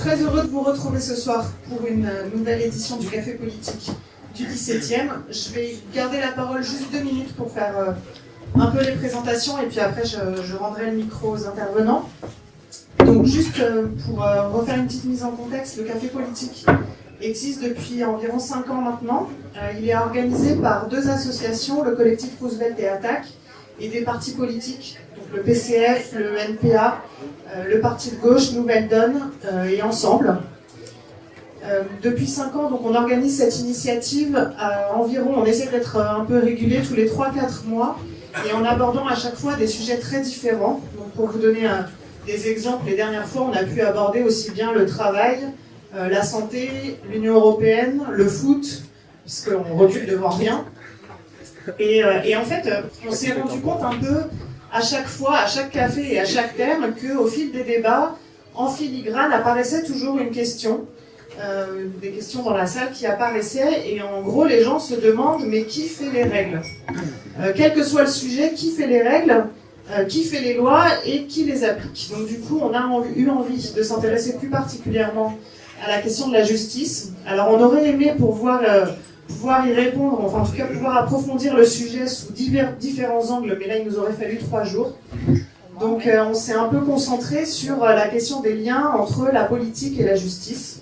très heureux de vous retrouver ce soir pour une nouvelle édition du Café Politique du 17e. Je vais garder la parole juste 2 minutes pour faire un peu les présentations et puis après je rendrai le micro aux intervenants. Donc juste pour refaire une petite mise en contexte, le Café Politique existe depuis environ 5 ans maintenant. Il est organisé par 2 associations, le collectif Roosevelt et Attaque, et des partis politiques, donc le PCF, le NPA, le parti de gauche Nouvelle Donne et Ensemble. Depuis 5 ans, donc, on organise cette initiative environ, on essaie d'être un peu régulier tous les 3-4 mois, et en abordant à chaque fois des sujets très différents. Donc, pour vous donner des exemples, les dernières fois, on a pu aborder aussi bien le travail, la santé, l'Union européenne, le foot, puisqu'on recule devant rien. Et en fait, on s'est rendu compte un peu, à chaque fois, à chaque café et à chaque thème, qu'au fil des débats, en filigrane, apparaissait toujours une question, des questions dans la salle qui apparaissaient, et en gros, les gens se demandent, mais qui fait les règles ? Quel que soit le sujet, qui fait les règles ? Qui fait les lois et qui les applique ? Donc du coup, on a eu envie de s'intéresser plus particulièrement à la question de la justice. Alors on aurait aimé pouvoir y répondre, enfin en tout cas pouvoir approfondir le sujet sous différents angles, mais là il nous aurait fallu 3 jours. Donc on s'est un peu concentré sur la question des liens entre la politique et la justice.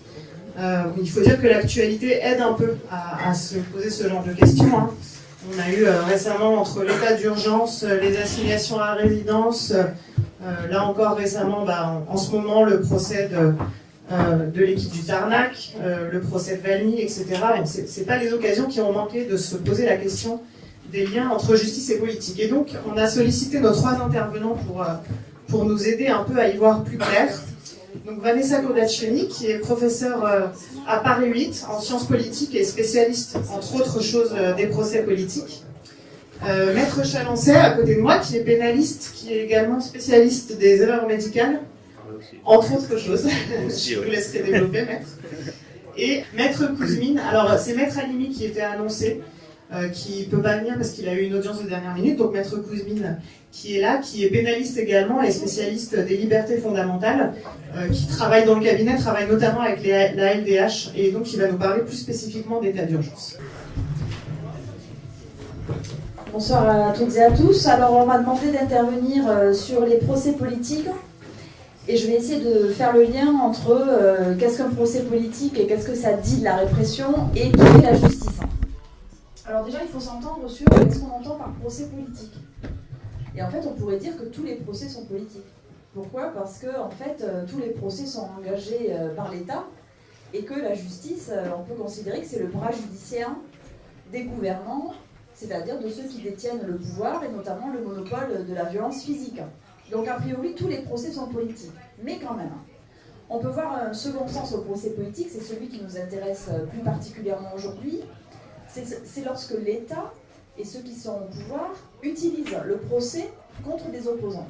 Il faut dire que l'actualité aide un peu à se poser ce genre de questions. On a eu récemment, entre l'état d'urgence, les assignations à résidence, là encore récemment, en ce moment, le procès de l'équipe du Tarnac, le procès de Valmy, etc. Ce n'est pas les occasions qui ont manqué de se poser la question des liens entre justice et politique. Et donc, on a sollicité nos 3 intervenants pour nous aider un peu à y voir plus clair. Donc Vanessa Kodacheni, qui est professeure à Paris 8 en sciences politiques et spécialiste, entre autres choses, des procès politiques. Maître Chalancet, à côté de moi, qui est pénaliste, qui est également spécialiste des erreurs médicales, entre autres choses. Je vous laisserai développer, Maître. Et Maître Kouzmine, alors c'est Maître Halimi qui était annoncé, qui ne peut pas venir parce qu'il a eu une audience de dernière minute, donc Maître Kouzmine qui est là, qui est pénaliste également et spécialiste des libertés fondamentales, qui travaille dans le cabinet, travaille notamment avec la LDH, et donc il va nous parler plus spécifiquement d'état d'urgence. Bonsoir à toutes et à tous. Alors on m'a demandé d'intervenir sur les procès politiques, et je vais essayer de faire le lien entre qu'est-ce qu'un procès politique et qu'est-ce que ça dit de la répression et qui fait la justice. Alors déjà, il faut s'entendre sur qu'est-ce qu'on entend par procès politique. Et en fait, on pourrait dire que tous les procès sont politiques. Pourquoi ? Parce que en fait, tous les procès sont engagés par l'État et que la justice, on peut considérer que c'est le bras judiciaire des gouvernants, c'est-à-dire de ceux qui détiennent le pouvoir et notamment le monopole de la violence physique. Donc a priori, tous les procès sont politiques. Mais quand même, on peut voir un second sens au procès politique, c'est celui qui nous intéresse plus particulièrement aujourd'hui. C'est lorsque l'État et ceux qui sont au pouvoir utilisent le procès contre des opposants.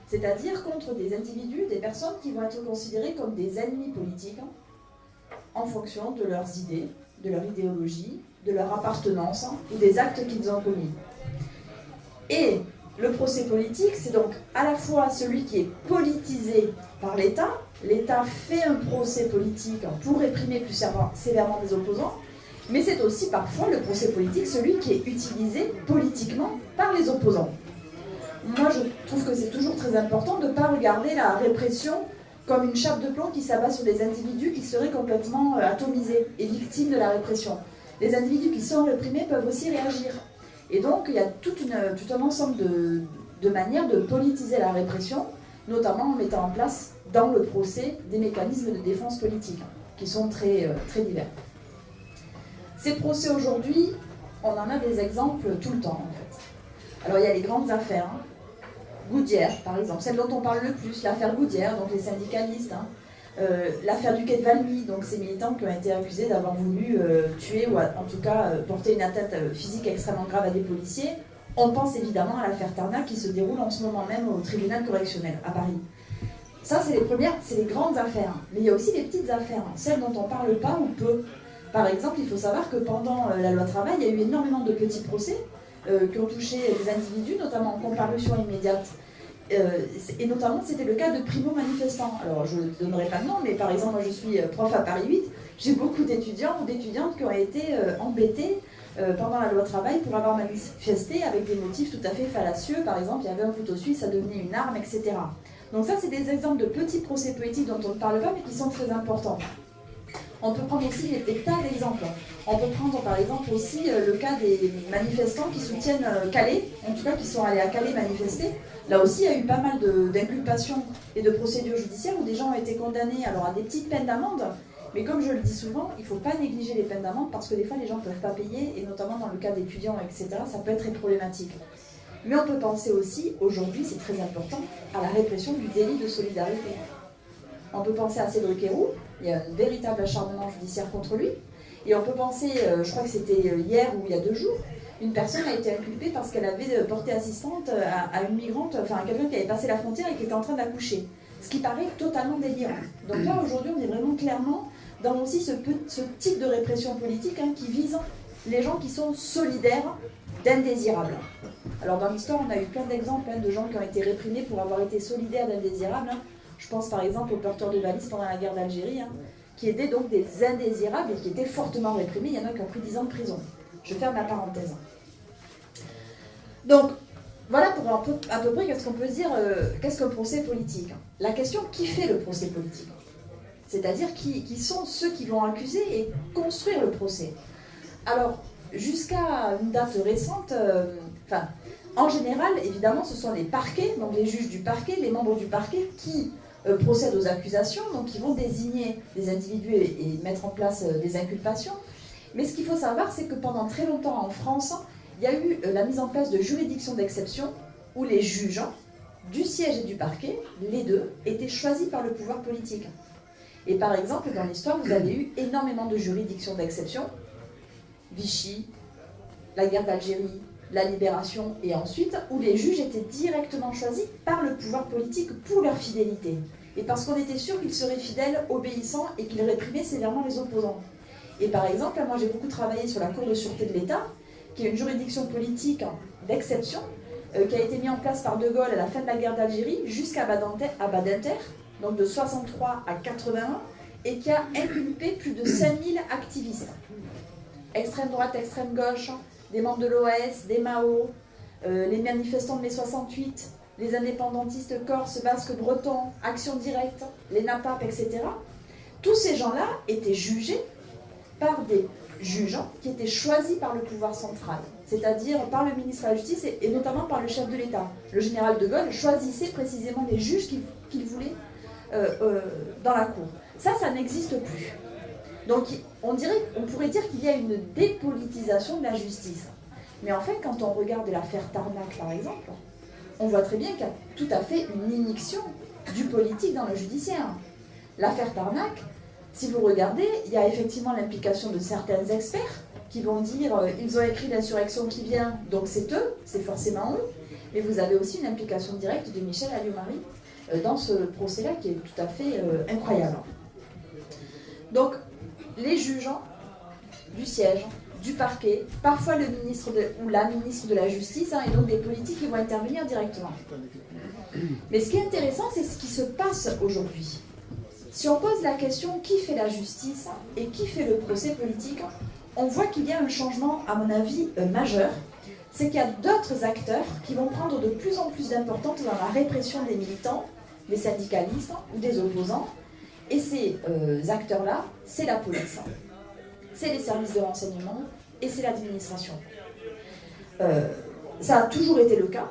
C'est-à-dire contre des individus, des personnes qui vont être considérées comme des ennemis politiques en fonction de leurs idées, de leur idéologie, de leur appartenance ou des actes qu'ils ont commis. Et le procès politique, c'est donc à la fois celui qui est politisé par l'État. L'État fait un procès politique pour réprimer plus sévèrement des opposants, mais c'est aussi parfois le procès politique, celui qui est utilisé politiquement par les opposants. Moi, je trouve que c'est toujours très important de ne pas regarder la répression comme une chape de plomb qui s'abat sur des individus qui seraient complètement atomisés et victimes de la répression. Les individus qui sont réprimés peuvent aussi réagir. Et donc, il y a tout un ensemble de manières de politiser la répression, notamment en mettant en place dans le procès des mécanismes de défense politique, qui sont très, très divers. Ces procès aujourd'hui, on en a des exemples tout le temps en fait. Alors il y a les grandes affaires, Goodyear par exemple, celle dont on parle le plus, l'affaire Goodyear, donc les syndicalistes, l'affaire du quai de Valmy, donc ces militants qui ont été accusés d'avoir voulu tuer ou en tout cas porter une atteinte physique extrêmement grave à des policiers. On pense évidemment à l'affaire Tarnac qui se déroule en ce moment même au tribunal correctionnel à Paris. Ça c'est les grandes affaires, mais il y a aussi les petites affaires, celles dont on ne parle pas ou peu. Par exemple, il faut savoir que pendant la loi travail, il y a eu énormément de petits procès qui ont touché des individus, notamment en comparution immédiate, Et notamment, c'était le cas de primo-manifestants. Alors, je ne donnerai pas de nom, mais par exemple, moi je suis prof à Paris 8, j'ai beaucoup d'étudiants ou d'étudiantes qui ont été embêtés pendant la loi travail pour avoir manifesté avec des motifs tout à fait fallacieux. Par exemple, il y avait un couteau suisse, ça devenait une arme, etc. Donc ça, c'est des exemples de petits procès politiques dont on ne parle pas, mais qui sont très importants. On peut prendre aussi des tas d'exemples. On peut prendre par exemple aussi le cas des manifestants qui soutiennent Calais, en tout cas qui sont allés à Calais manifester. Là aussi, il y a eu pas mal d'inculpations et de procédures judiciaires où des gens ont été condamnés alors, à des petites peines d'amende. Mais comme je le dis souvent, il ne faut pas négliger les peines d'amende parce que des fois les gens ne peuvent pas payer, et notamment dans le cas d'étudiants, etc., ça peut être très problématique. Mais on peut penser aussi, aujourd'hui c'est très important, à la répression du délit de solidarité. On peut penser à Cédric Herrou, il y a un véritable acharnement judiciaire contre lui. Et on peut penser, je crois que c'était hier ou il y a 2 jours, une personne a été inculpée parce qu'elle avait porté assistante à une migrante, enfin à quelqu'un qui avait passé la frontière et qui était en train d'accoucher. Ce qui paraît totalement délirant. Donc là, aujourd'hui, on est vraiment clairement dans aussi ce type de répression politique qui vise les gens qui sont solidaires d'indésirables. Alors dans l'histoire, on a eu plein d'exemples de gens qui ont été réprimés pour avoir été solidaires d'indésirables. Je pense par exemple aux porteurs de valises pendant la guerre d'Algérie, qui étaient donc des indésirables et qui étaient fortement réprimés. Il y en a qui ont pris 10 ans de prison. Je ferme la parenthèse. Donc, voilà pour à peu près qu'est-ce qu'on peut dire, qu'est-ce qu'un procès politique. La question, qui fait le procès politique? C'est-à-dire qui sont ceux qui vont accuser et construire le procès. Alors, jusqu'à une date récente, en général, évidemment, ce sont les parquets, donc les juges du parquet, les membres du parquet qui procèdent aux accusations, donc qui vont désigner des individus et mettre en place des inculpations. Mais ce qu'il faut savoir, c'est que pendant très longtemps en France, il y a eu la mise en place de juridictions d'exception où les juges du siège et du parquet, les deux, étaient choisis par le pouvoir politique. Et par exemple, dans l'histoire, vous avez eu énormément de juridictions d'exception. Vichy, la guerre d'Algérie, la libération, et ensuite, où les juges étaient directement choisis par le pouvoir politique pour leur fidélité. Et parce qu'on était sûr qu'ils seraient fidèles, obéissants, et qu'ils réprimaient sévèrement les opposants. Et par exemple, moi j'ai beaucoup travaillé sur la Cour de sûreté de l'État, qui est une juridiction politique d'exception, qui a été mise en place par De Gaulle à la fin de la guerre d'Algérie, jusqu'à Badinter, donc de 63 à 81, et qui a inculpé plus de 5000 activistes. Extrême droite, extrême gauche, des membres de l'OAS, des Mao, les manifestants de mai 68, les indépendantistes corses, basques, bretons, Action Directe, les NAPAP, etc. Tous ces gens-là étaient jugés par des juges qui étaient choisis par le pouvoir central, c'est-à-dire par le ministre de la Justice et notamment par le chef de l'État. Le général de Gaulle choisissait précisément les juges qu'il voulait dans la cour. Ça n'existe plus. Donc on pourrait dire qu'il y a une dépolitisation de la justice. Mais en fait, quand on regarde l'affaire Tarnac, par exemple, on voit très bien qu'il y a tout à fait une immixtion du politique dans le judiciaire. L'affaire Tarnac, si vous regardez, il y a effectivement l'implication de certains experts qui vont dire ils ont écrit l'insurrection qui vient, donc c'est eux, c'est forcément eux. Mais vous avez aussi une implication directe de Michel Alliot-Marie dans ce procès-là qui est tout à fait incroyable. Donc, les juges du siège, du parquet, parfois le ministre ou la ministre de la Justice, et donc des politiques qui vont intervenir directement. Mais ce qui est intéressant, c'est ce qui se passe aujourd'hui. Si on pose la question qui fait la justice et qui fait le procès politique, on voit qu'il y a un changement, à mon avis, majeur. C'est qu'il y a d'autres acteurs qui vont prendre de plus en plus d'importance dans la répression des militants, des syndicalistes ou des opposants. Et ces acteurs-là, c'est la police, c'est les services de renseignement et c'est l'administration. Ça a toujours été le cas.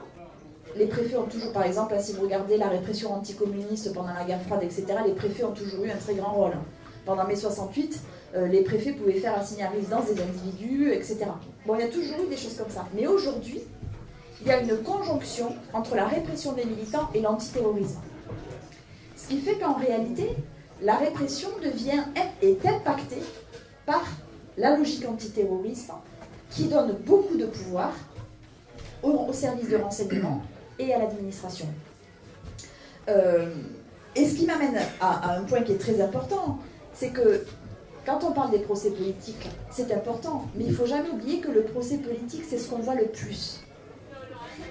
Les préfets ont toujours, par exemple, si vous regardez la répression anticommuniste pendant la guerre froide, etc., les préfets ont toujours eu un très grand rôle. Pendant mai 68, les préfets pouvaient faire assigner à résidence des individus, etc. Bon, il y a toujours eu des choses comme ça. Mais aujourd'hui, il y a une conjonction entre la répression des militants et l'antiterrorisme. Ce qui fait qu'en réalité, la répression est impactée par la logique antiterroriste qui donne beaucoup de pouvoir aux services de renseignement et à l'administration. Et ce qui m'amène à un point qui est très important, c'est que quand on parle des procès politiques, c'est important, mais il ne faut jamais oublier que le procès politique, c'est ce qu'on voit le plus.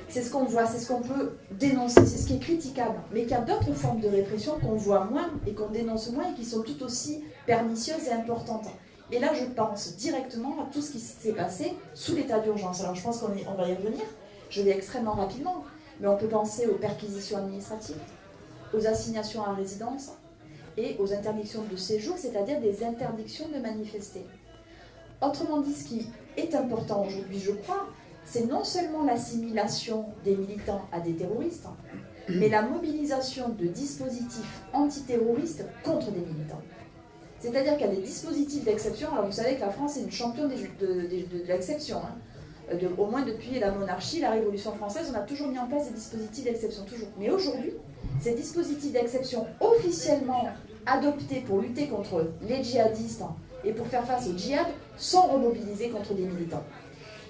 C'est ce qu'on voit, c'est ce qu'on peut dénoncer, c'est ce qui est critiquable. Mais qu'il y a d'autres formes de répression qu'on voit moins et qu'on dénonce moins et qui sont tout aussi pernicieuses et importantes. Et là, je pense directement à tout ce qui s'est passé sous l'état d'urgence. Alors, je pense qu'on va y revenir. Je vais extrêmement rapidement. Mais on peut penser aux perquisitions administratives, aux assignations à résidence et aux interdictions de séjour, c'est-à-dire des interdictions de manifester. Autrement dit, ce qui est important aujourd'hui, je crois, c'est non seulement l'assimilation des militants à des terroristes, mais la mobilisation de dispositifs antiterroristes contre des militants. C'est-à-dire qu'il y a des dispositifs d'exception. Alors vous savez que la France est une championne de l'exception. Au moins depuis la monarchie, la Révolution française, on a toujours mis en place des dispositifs d'exception, toujours. Mais aujourd'hui, ces dispositifs d'exception officiellement adoptés pour lutter contre les djihadistes et pour faire face au djihad sont remobilisés contre des militants.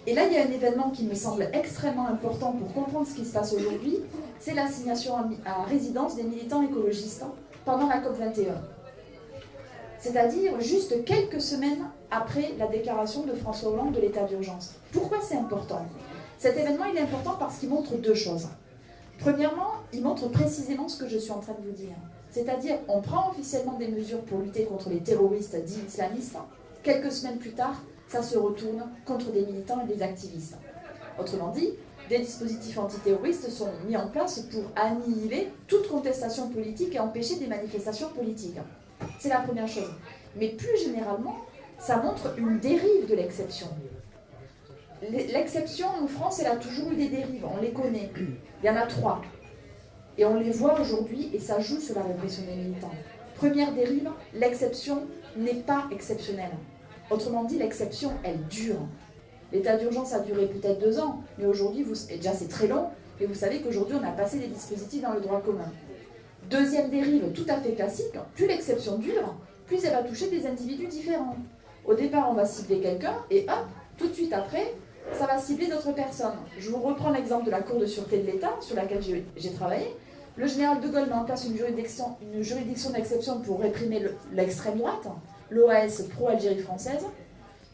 Et là, il y a un événement qui me semble extrêmement important pour comprendre ce qui se passe aujourd'hui, c'est l'assignation à résidence des militants écologistes pendant la COP21. C'est-à-dire juste quelques semaines après la déclaration de François Hollande de l'état d'urgence. Pourquoi c'est important? Cet événement, il est important parce qu'il montre deux choses. Premièrement, il montre précisément ce que je suis en train de vous dire. C'est-à-dire, on prend officiellement des mesures pour lutter contre les terroristes dits islamistes. Quelques semaines plus tard, ça se retourne contre des militants et des activistes. Autrement dit, des dispositifs antiterroristes sont mis en place pour annihiler toute contestation politique et empêcher des manifestations politiques. C'est la première chose. Mais plus généralement, ça montre une dérive de l'exception. L'exception en France, elle a toujours eu des dérives, on les connaît. Il y en a 3. Et on les voit aujourd'hui et ça joue sur la répression des militants. Première dérive, l'exception n'est pas exceptionnelle. Autrement dit, l'exception, elle dure. L'état d'urgence a duré peut-être 2 ans, mais aujourd'hui, déjà c'est très long, et vous savez qu'aujourd'hui on a passé des dispositifs dans le droit commun. Deuxième dérive tout à fait classique, plus l'exception dure, plus elle va toucher des individus différents. Au départ, on va cibler quelqu'un, et hop, tout de suite après, ça va cibler d'autres personnes. Je vous reprends l'exemple de la Cour de sûreté de l'État, sur laquelle j'ai travaillé. Le général de Gaulle met en place une juridiction d'exception pour réprimer l'extrême droite, l'OAS pro-Algérie française.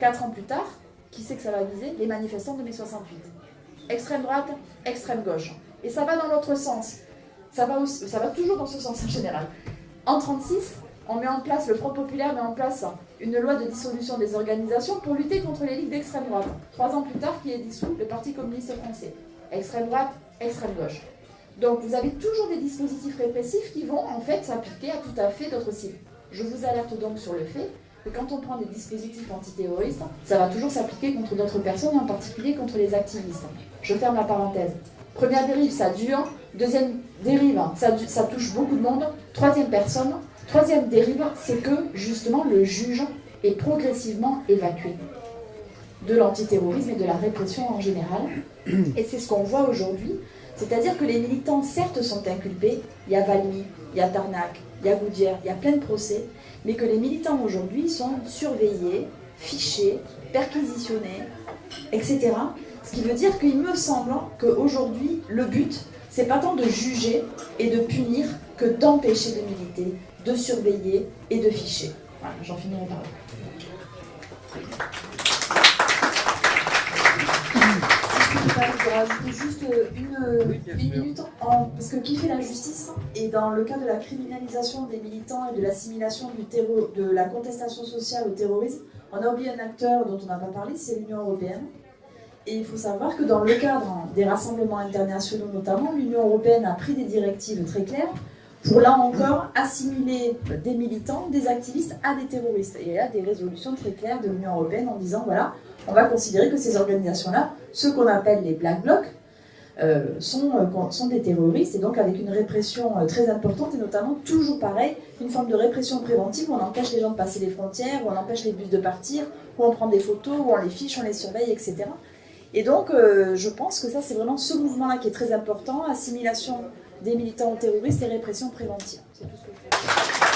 4 ans plus tard, qui sait que ça va viser? Les manifestants de mai 68. Extrême droite, extrême gauche. Et ça va dans l'autre sens. Ça va toujours dans ce sens en général. En 1936, on met en place, le Front populaire met en place une loi de dissolution des organisations pour lutter contre les ligues d'extrême droite. 3 ans plus tard, qui est dissous le Parti communiste français. Extrême droite, extrême gauche. Donc vous avez toujours des dispositifs répressifs qui vont en fait s'appliquer à tout à fait d'autres cibles. Je vous alerte donc sur le fait que quand on prend des dispositifs antiterroristes, ça va toujours s'appliquer contre d'autres personnes, et en particulier contre les activistes. Je ferme la parenthèse. Première dérive, ça dure. Deuxième dérive, ça touche beaucoup de monde. Troisième dérive, c'est que justement le juge est progressivement évacué de l'antiterrorisme et de la répression en général. Et c'est ce qu'on voit aujourd'hui. C'est-à-dire que les militants, certes, sont inculpés. Il y a Valmy, il y a Tarnac, il y a Goudière, il y a plein de procès. Mais que les militants aujourd'hui sont surveillés, fichés, perquisitionnés, etc. Ce qui veut dire qu'il me semble qu'aujourd'hui, le but, c'est pas tant de juger et de punir que d'empêcher de militer, de surveiller et de ficher. Voilà, j'en finirai par là. Je vais rajouter juste une minute, parce que qui fait la justice? Et dans le cas de la criminalisation des militants et de l'assimilation de la contestation sociale au terrorisme, on a oublié un acteur dont on n'a pas parlé, c'est l'Union européenne. Et il faut savoir que dans le cadre des rassemblements internationaux notamment, l'Union européenne a pris des directives très claires pour là encore assimiler des militants, des activistes à des terroristes. Et il y a des résolutions très claires de l'Union européenne en disant voilà, on va considérer que ces organisations-là, ceux qu'on appelle les Black Blocs, sont des terroristes, et donc avec une répression très importante, et notamment toujours pareil, une forme de répression préventive où on empêche les gens de passer les frontières, où on empêche les bus de partir, où on prend des photos, où on les fiche, on les surveille, etc. Et donc je pense que ça c'est vraiment ce mouvement-là qui est très important, assimilation des militants terroristes et répression préventive. C'est tout ce que je fais.